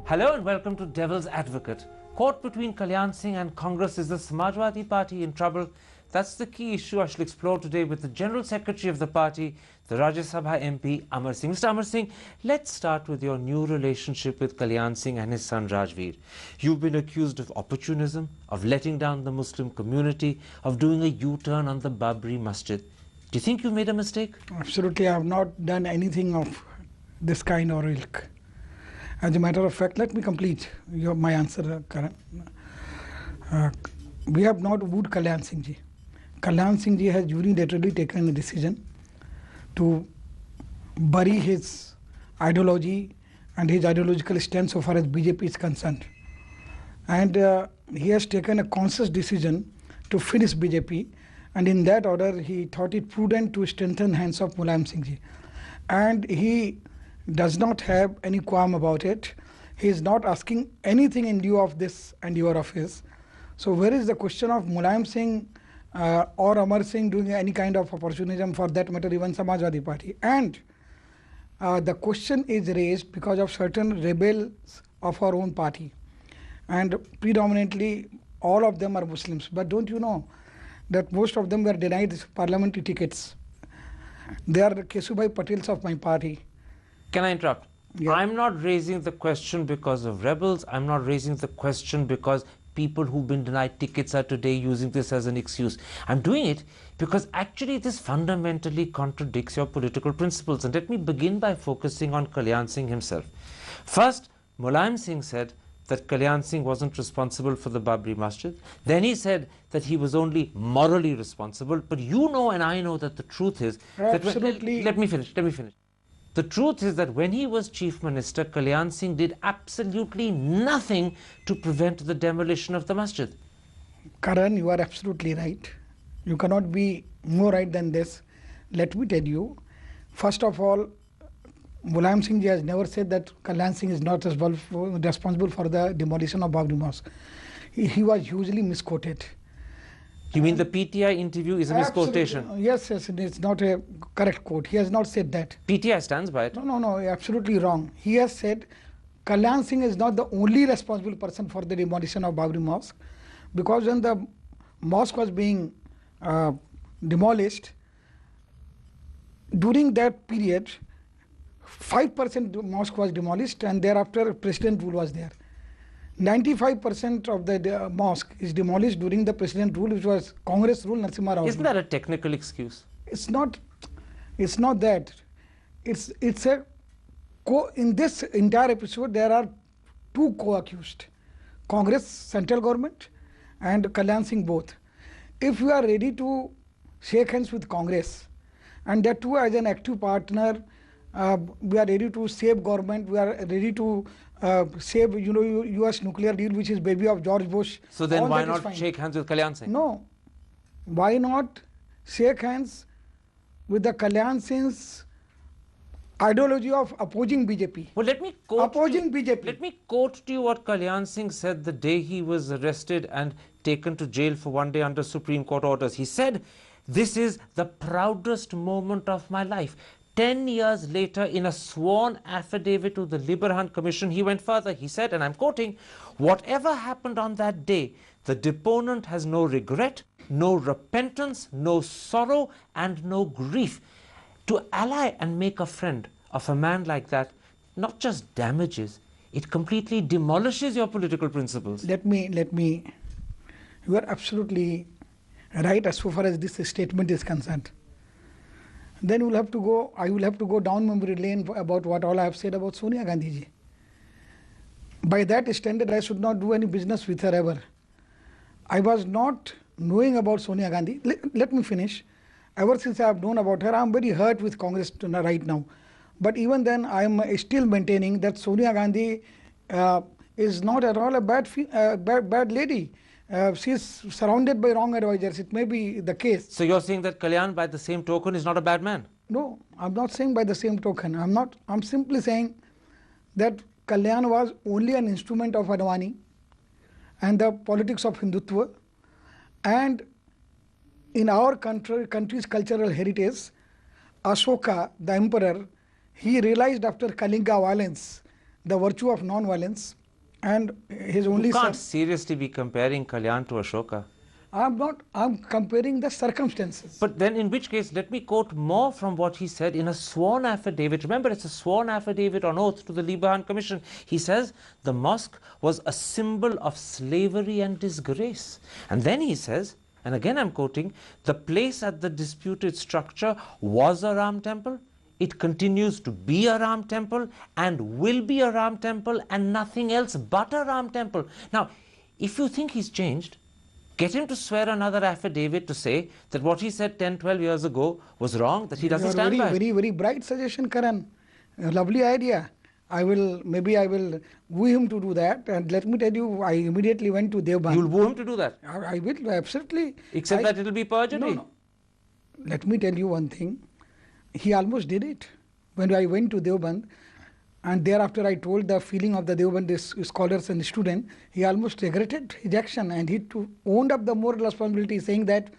Hello and welcome to Devil's Advocate. Caught between Kalyan Singh and Congress, is the Samajwadi Party in trouble? That's the key issue I shall explore today with the General Secretary of the party, the Rajya Sabha MP, Amar Singh. Mr. Amar Singh, let's start with your new relationship with Kalyan Singh and his son Rajveer. You've been accused of opportunism, of letting down the Muslim community, of doing a U-turn on the Babri Masjid. Do you think you made a mistake? Absolutely, I have not done anything of this kind or ilk. As a matter of fact, let me complete my answer, Karan. We have not wooed Kalyan Singh ji. Kalyan Singh ji has unilaterally taken a decision to bury his ideology and his ideological stance so far as BJP is concerned. And he has taken a conscious decision to finish BJP, and in that order he thought it prudent to strengthen hands of Mulayam Singh ji. And he does not have any qualm about it. He is not asking anything in lieu of this endeavor of his. So where is the question of Mulayam Singh or Amar Singh doing any kind of opportunism, for that matter even Samajwadi Party? And the question is raised because of certain rebels of our own party, and predominantly all of them are Muslims. But don't you know that most of them were denied parliamentary tickets? They are the Kesubhai Patels of my party. Can I interrupt? Yeah. I'm not raising the question because of rebels. I'm not raising the question because people who've been denied tickets are today using this as an excuse. I'm doing it because actually this fundamentally contradicts your political principles. And let me begin by focusing on Kalyan Singh himself. First, Mulayam Singh said that Kalyan Singh wasn't responsible for the Babri Masjid. Then he said that he was only morally responsible. But you know and I know that the truth is... Absolutely. Let me finish. The truth is that when he was Chief Minister, Kalyan Singh did absolutely nothing to prevent the demolition of the masjid. Karan, you are absolutely right. You cannot be more right than this. Let me tell you, first of all, Mulayam Singh ji has never said that Kalyan Singh is not responsible for the demolition of Babri Mosque. He was hugely misquoted. You mean the PTI interview is a misquotation? Absolutely. Yes, it's not a correct quote. He has not said that. PTI stands by it. No, absolutely wrong. He has said Kalyan Singh is not the only responsible person for the demolition of Babri Mosque, because when the mosque was being demolished, during that period, 5% mosque was demolished, and thereafter president rule was there. 95% of the mosque is demolished during the president rule, which was Congress rule, Narasimha Rao. Isn't that a technical excuse? It's not that. It's a in this entire episode there are two co-accused, Congress central government and Kalyan Singh both. If we are ready to shake hands with Congress, and that too as an active partner, we are ready to save government, we are ready to save US nuclear deal, which is baby of George Bush. So then why not shake hands with Kalyan Singh? No. Why not shake hands with the Kalyan Singh's ideology of opposing BJP? Well, let me quote BJP. Let me quote to you what Kalyan Singh said the day he was arrested and taken to jail for one day under Supreme Court orders. He said, "This is the proudest moment of my life." 10 years later, in a sworn affidavit to the Liberhan Commission, he went further. He said, and I'm quoting, "Whatever happened on that day, the deponent has no regret, no repentance, no sorrow, and no grief." To ally and make a friend of a man like that not just damages, it completely demolishes your political principles. Let me, you are absolutely right as far as this statement is concerned. Then I will have to go down memory lane about what all I have said about Sonia Gandhi ji. By that standard, I should not do any business with her ever. I was not knowing about Sonia Gandhi. Let me finish. Ever since I have known about her, I am very hurt with Congress right now. But even then, I am still maintaining that Sonia Gandhi is not at all a bad lady. She is surrounded by wrong advisors. It may be the case. So you're saying that Kalyan, by the same token, is not a bad man? No, I'm not saying by the same token. I'm simply saying that Kalyan was only an instrument of Advani and the politics of Hindutva. And in our country's cultural heritage, Ashoka, the emperor, he realized after Kalinga violence the virtue of non-violence, and his only You son. can't seriously be comparing Kalyan to Ashoka. I'm not, I'm comparing the circumstances. But then in which case, let me quote more from what he said in a sworn affidavit. Remember, it's a sworn affidavit on oath to the Libahan Commission. He says the mosque was a symbol of slavery and disgrace. And then he says, and again I'm quoting, the place at the disputed structure was a Ram temple. It continues to be a Ram temple and will be a Ram temple and nothing else but a Ram temple. Now, if you think he's changed, get him to swear another affidavit to say that what he said 10, 12 years ago was wrong, that he doesn't stand by. Very bright suggestion, Karan. A lovely idea. Maybe I will woo him to do that. And let me tell you, I immediately went to Devban. You'll woo him to do that? I will, absolutely. Except that it'll be perjury. No. Let me tell you one thing. He almost did it. When I went to Devban, and thereafter I told the feeling of the Devbandi scholars and students, he almost regretted his action, and he owned up the moral responsibility, saying that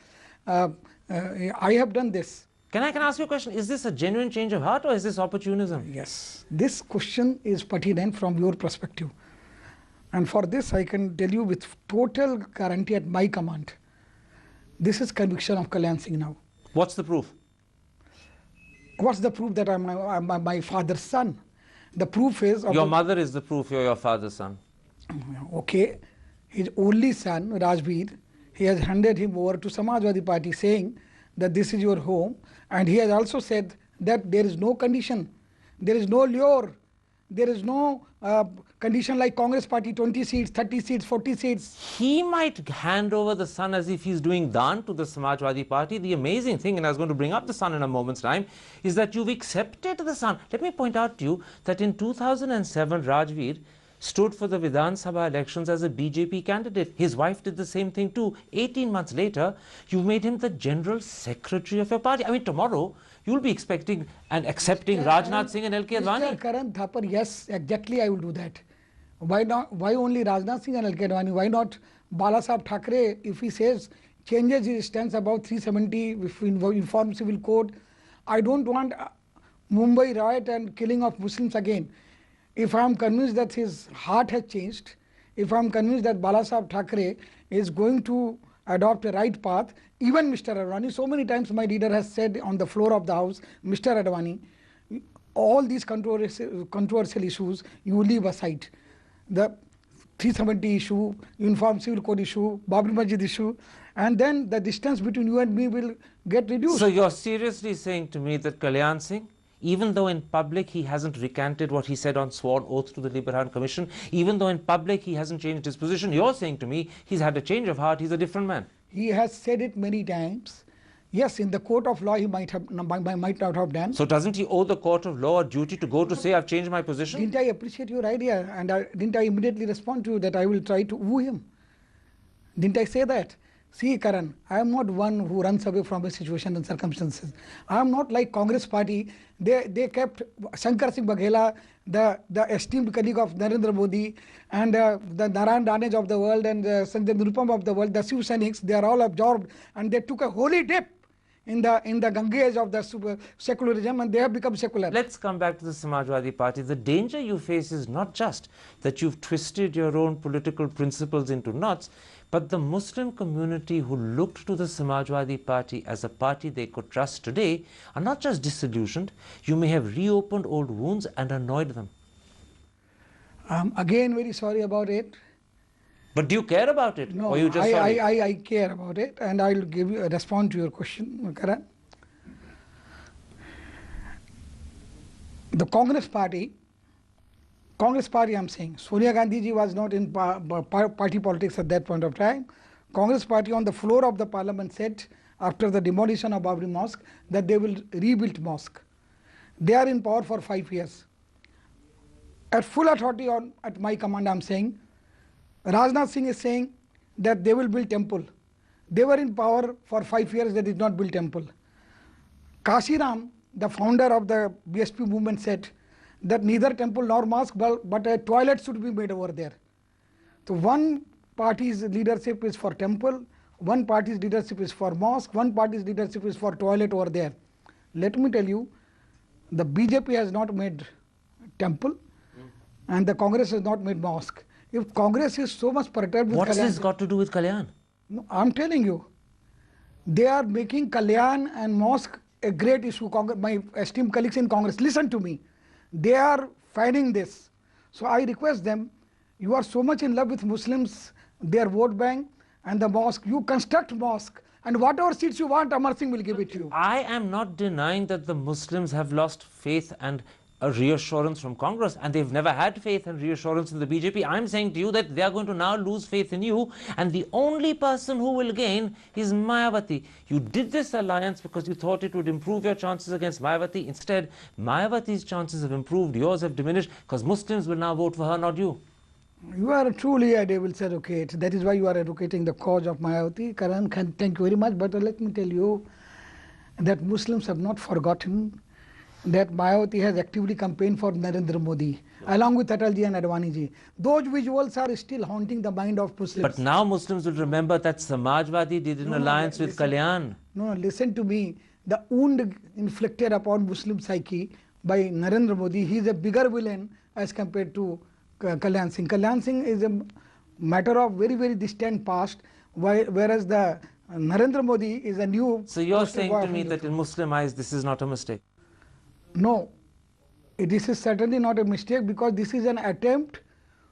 I have done this. Can I ask you a question? Is this a genuine change of heart or is this opportunism? Yes. This question is pertinent from your perspective. And for this I can tell you with total guarantee at my command. This is conviction of Kalyan Singh now. What's the proof? What's the proof that I'm my father's son? The proof is... Your mother is the proof you're your father's son. Okay. His only son, Rajveer, he has handed him over to Samajwadi Party saying that this is your home, and he has also said that there is no condition, there is no lure, there is no condition like Congress Party, 20 seats, 30 seats, 40 seats. He might hand over the son as if he's doing dan to the Samajwadi Party. The amazing thing, and I was going to bring up the son in a moment's time, is that you've accepted the son. Let me point out to you that in 2007, Rajveer stood for the Vidhan Sabha elections as a BJP candidate. His wife did the same thing too. 18 months later, you made him the general secretary of your party. I mean, tomorrow, you'll be expecting and accepting Rajnath Singh and L.K. Advani. Mr. Karan Thapar, yes, exactly I will do that. Why not? Why only Rajnath Singh and L.K. Advani? Why not Balasaheb Thackeray, if he says, changes his stance about 370, if we inform civil code? I don't want Mumbai riot and killing of Muslims again. If I am convinced that his heart has changed, if I am convinced that Balasaheb Thackeray is going to adopt a right path, even Mr. Advani, so many times my leader has said on the floor of the house, Mr. Advani, all these controversial issues you leave aside. The 370 issue, Uniform Civil Code issue, Babri Masjid issue, and then the distance between you and me will get reduced. So you're seriously saying to me that Kalyan Singh, even though in public he hasn't recanted what he said on sworn oath to the Libahan Commission, even though in public he hasn't changed his position, you're saying to me he's had a change of heart, he's a different man. He has said it many times. Yes, in the court of law he might not have done. So doesn't he owe the court of law a duty to go to say, I've changed my position? Didn't I appreciate your idea, and didn't I immediately respond to you that I will try to woo him? Didn't I say that? See, Karan, I am not one who runs away from a situation and circumstances. I am not like Congress Party. They kept Shankar Singh Baghela, the esteemed colleague of Narendra Modi, and the Narayan Danej of the world, and Sanjay Nirupam of the world, the Shiv Sainiks, they are all absorbed, and they took a holy dip in the Ganges of the secularism, and they have become secular. Let's come back to the Samajwadi Party. The danger you face is not just that you've twisted your own political principles into knots, but the Muslim community who looked to the Samajwadi Party as a party they could trust today are not just disillusioned, you may have reopened old wounds and annoyed them. Again, very sorry about it. But do you care about it? No, or you just sorry? I care about it, and I will give you a response to your question, Karan. The Congress Party, I'm saying, Sonia Gandhi ji was not in party politics at that point of time. Congress Party on the floor of the parliament said, after the demolition of Babri Mosque, that they will rebuild mosque. They are in power for 5 years. At full authority at my command, I'm saying, Rajnath Singh is saying that they will build temple. They were in power for 5 years, they did not build temple. Kashiram, the founder of the BSP movement, said that neither temple nor mosque, but a toilet should be made over there. So one party's leadership is for temple, one party's leadership is for mosque, one party's leadership is for toilet over there. Let me tell you, the BJP has not made temple, and the Congress has not made mosque. If Congress is so much perturbed with What's Kalyan this Singh, got to do with Kalyan? no, I'm telling you, they are making Kalyan and mosque a great issue. My esteemed colleagues in Congress, listen to me. They are fighting this. So I request them, you are so much in love with Muslims, their vote bank and the mosque. You construct mosque, and whatever seats you want, Amar Singh will give it to you. I am not denying that the Muslims have lost faith and a reassurance from Congress, and they've never had faith and reassurance in the BJP. I'm saying to you that they are going to now lose faith in you, and the only person who will gain is Mayawati. You did this alliance because you thought it would improve your chances against Mayawati. Instead, Mayawati's chances have improved, yours have diminished, because Muslims will now vote for her, not you. You are truly a devil's advocate. That is why you are advocating the cause of Mayawati. Karan, thank you very much. But let me tell you that Muslims have not forgotten that Mayawati has actively campaigned for Narendra Modi, along with Atalji and Advaniji. Those visuals are still haunting the mind of Muslims. But now Muslims will remember that Samajwadi did an alliance with Kalyan. No, listen to me. The wound inflicted upon Muslim psyche by Narendra Modi, he is a bigger villain as compared to Kalyan Singh. Kalyan Singh is a matter of very, very distant past, whereas the Narendra Modi is a new... So you're saying to me that in Muslim eyes, this is not a mistake? No, this is certainly not a mistake, because this is an attempt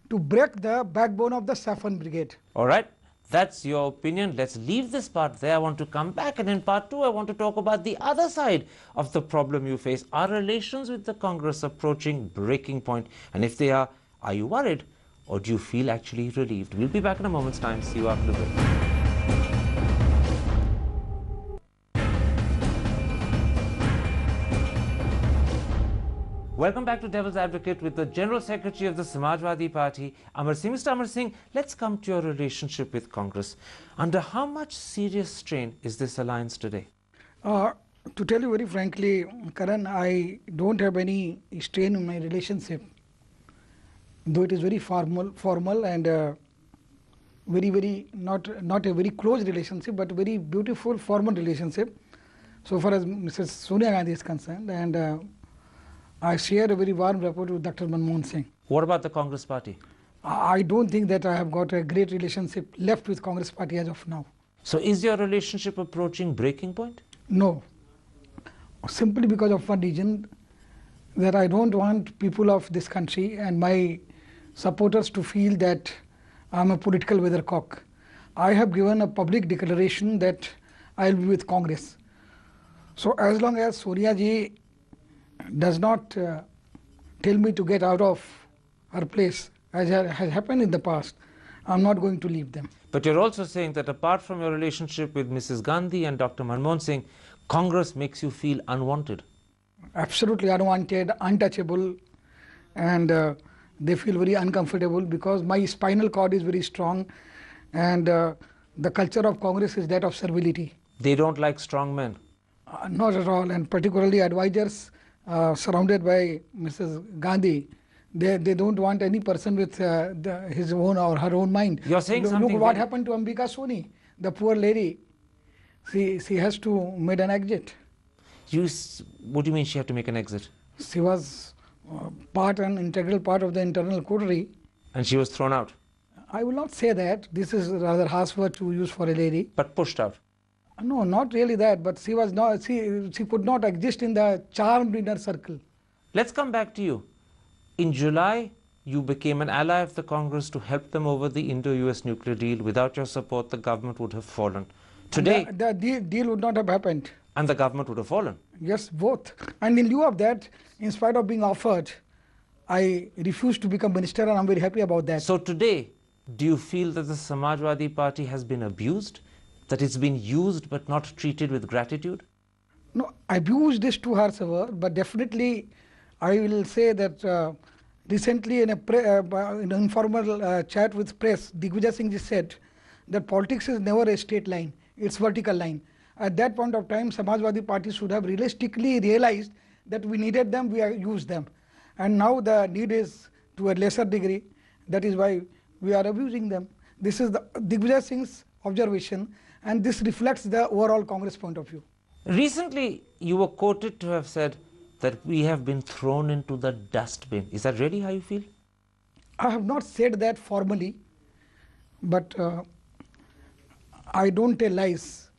to break the backbone of the Saffron Brigade. All right, that's your opinion. Let's leave this part there. I want to come back, and in part 2, I want to talk about the other side of the problem you face. Are relations with the Congress approaching breaking point? And if they are you worried, or do you feel actually relieved? We'll be back in a moment's time. See you after the break. Welcome back to Devil's Advocate with the General Secretary of the Samajwadi Party, Amar Singh. Mr. Amar Singh, let's come to your relationship with Congress. Under how much serious strain is this alliance today? To tell you very frankly, Karan, I don't have any strain in my relationship, though it is very formal and very not a very close relationship, but very beautiful formal relationship, so far as Mrs. Sonia Gandhi is concerned, and I share a very warm rapport with Dr. Manmohan Singh. What about the Congress party? I don't think that I have got a great relationship left with Congress party as of now. So is your relationship approaching breaking point? No, simply because of one reason, that I don't want people of this country and my supporters to feel that I'm a political weathercock. I have given a public declaration that I'll be with Congress. So as long as Sonia ji does not tell me to get out of her place, as has happened in the past, I'm not going to leave them. But you're also saying that apart from your relationship with Mrs. Gandhi and Dr. Manmohan Singh, Congress makes you feel unwanted. Absolutely unwanted, untouchable, and they feel very uncomfortable because my spinal cord is very strong, and the culture of Congress is that of servility. They don't like strong men? Not at all, and particularly advisors surrounded by Mrs. Gandhi. They don't want any person with his own or her own mind. You're saying something. Look what happened to Ambika Soni, the poor lady. She has to make an exit. What do you mean she had to make an exit? She was an integral part of the internal coterie. And she was thrown out? I will not say that. This is rather harsh word to use for a lady. But pushed out? No, not really that. But she was not. She could not exist in the charmed inner circle. Let's come back to you. In July, you became an ally of the Congress to help them over the Indo-US nuclear deal. Without your support, the government would have fallen. Today, the deal would not have happened. And the government would have fallen. Yes, both. And in lieu of that, in spite of being offered, I refused to become minister, and I'm very happy about that. So today, do you feel that the Samajwadi Party has been abused? That it's been used but not treated with gratitude? No, abused is too harsh a word, but definitely I will say that recently in an informal chat with press, Digvijay Singh ji said that politics is never a straight line, it's vertical line. At that point of time, Samajwadi Party should have realistically realized that we needed them, we used them. And now the need is to a lesser degree, that is why we are abusing them. This is the Digvijay Singh's observation, and this reflects the overall Congress point of view. Recently, you were quoted to have said that we have been thrown into the dustbin. Is that really how you feel? I have not said that formally, but I don't tell lies.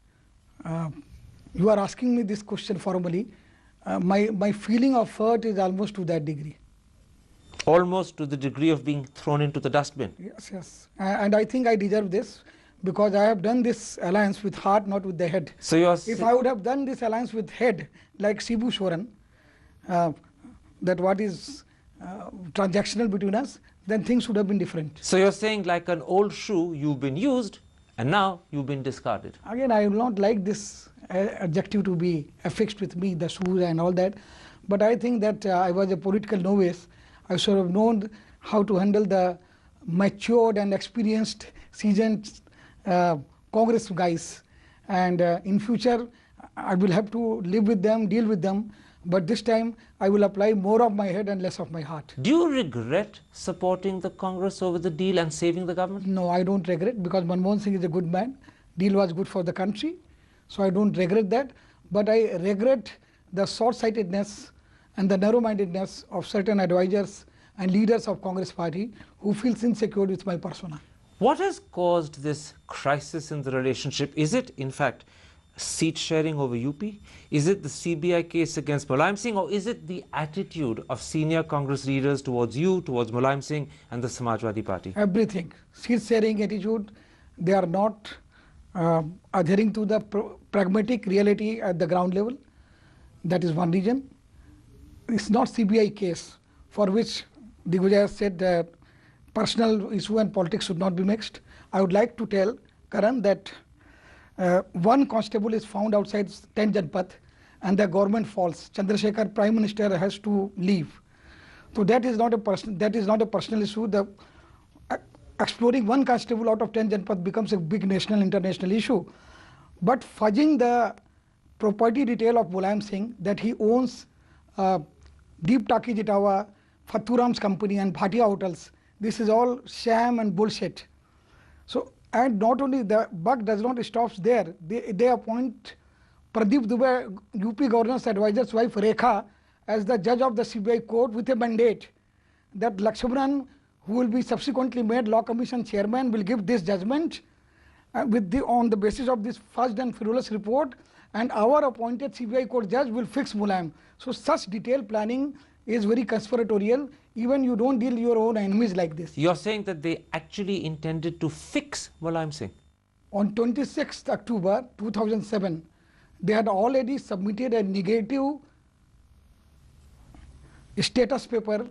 You are asking me this question formally. My feeling of hurt is almost to that degree. Almost to the degree of being thrown into the dustbin. Yes, yes. And I think I deserve this because I have done this alliance with heart, not with the head. So you are If I would have done this alliance with head, like Shibu Soren, that what is transactional between us, then things would have been different. So you're saying like an old shoe, you've been used and now you've been discarded. Again, I will not like this adjective to be affixed with me, the shoes and all that. But I think that I was a political novice. I should have known how to handle the matured and experienced, seasoned Congress guys. And in future, I will have to live with them, deal with them. But this time, I will apply more of my head and less of my heart. Do you regret supporting the Congress over the deal and saving the government? No, I don't regret because Manmohan Singh is a good man. Deal was good for the country. So I don't regret that. But I regret the short-sightedness and the narrow-mindedness of certain advisors and leaders of Congress party who feels insecure with my persona. What has caused this crisis in the relationship? Is it, in fact, seat sharing over UP? Is it the CBI case against Mulayam Singh, or is it the attitude of senior Congress leaders towards you, towards Mulayam Singh and the Samajwadi Party? Everything. Seat sharing attitude, they are not adhering to the pragmatic reality at the ground level. That is one reason. It's not CBI case for which Digvijay said that personal issue and politics should not be mixed. I would like to tell Karan that one constable is found outside 10 Janpath and the government falls. Chandrasekhar, Prime Minister, has to leave. So that is not a personal issue. The exploring one constable out of 10 Janpath becomes a big national, international issue. But fudging the property detail of Mulayam Singh, that he owns Deep Taki Jitawa, Fathuram's company and Bhatia hotels, this is all sham and bullshit. So, and not only the buck does not stop there, they appoint Pradeep Dubey, UP Governor's advisor's wife Rekha, as the judge of the CBI court with a mandate that Lakshmanan, who will be subsequently made Law Commission chairman, will give this judgment on the basis of this fudged and frivolous report, and our appointed CBI court judge will fix Mulayam. So such detailed planning is very conspiratorial. Even you don't deal your own enemies like this. You're saying that they actually intended to fix Mulayam Singh? On 26th October 2007, they had already submitted a negative status paper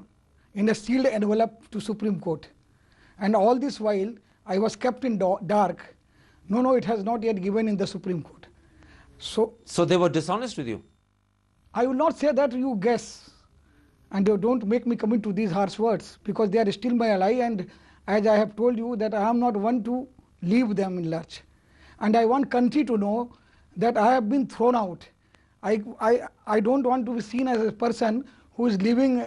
in a sealed envelope to Supreme Court. And all this while, I was kept in dark. No, it has not yet given in the Supreme Court. So they were dishonest with you? I will not say that, you guess. And don't make me commit to these harsh words because they are still my ally, and as I have told you that I am not one to leave them in lurch. And I want country to know that I have been thrown out. I don't want to be seen as a person who is leaving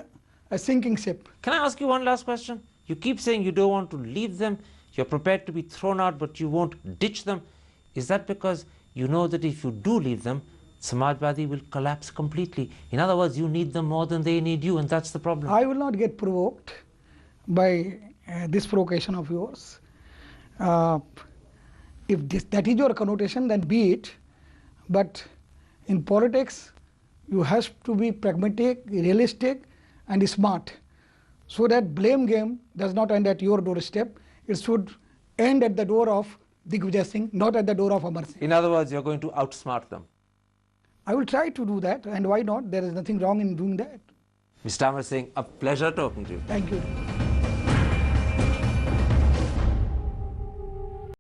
a sinking ship. Can I ask you one last question? You keep saying you don't want to leave them, you're prepared to be thrown out, but you won't ditch them. Is that because you know that if you do leave them, Samajwadi will collapse completely? In other words, you need them more than they need you, and that's the problem. I will not get provoked by this provocation of yours. If that is your connotation, then be it. But in politics, you have to be pragmatic, realistic, and smart, so that blame game does not end at your doorstep. It should end at the door of Digvijay Singh, not at the door of Amar Singh. In other words, you're going to outsmart them. I will try to do that, and why not? There is nothing wrong in doing that. Mr. Amar Singh, a pleasure talking to you. Thank you.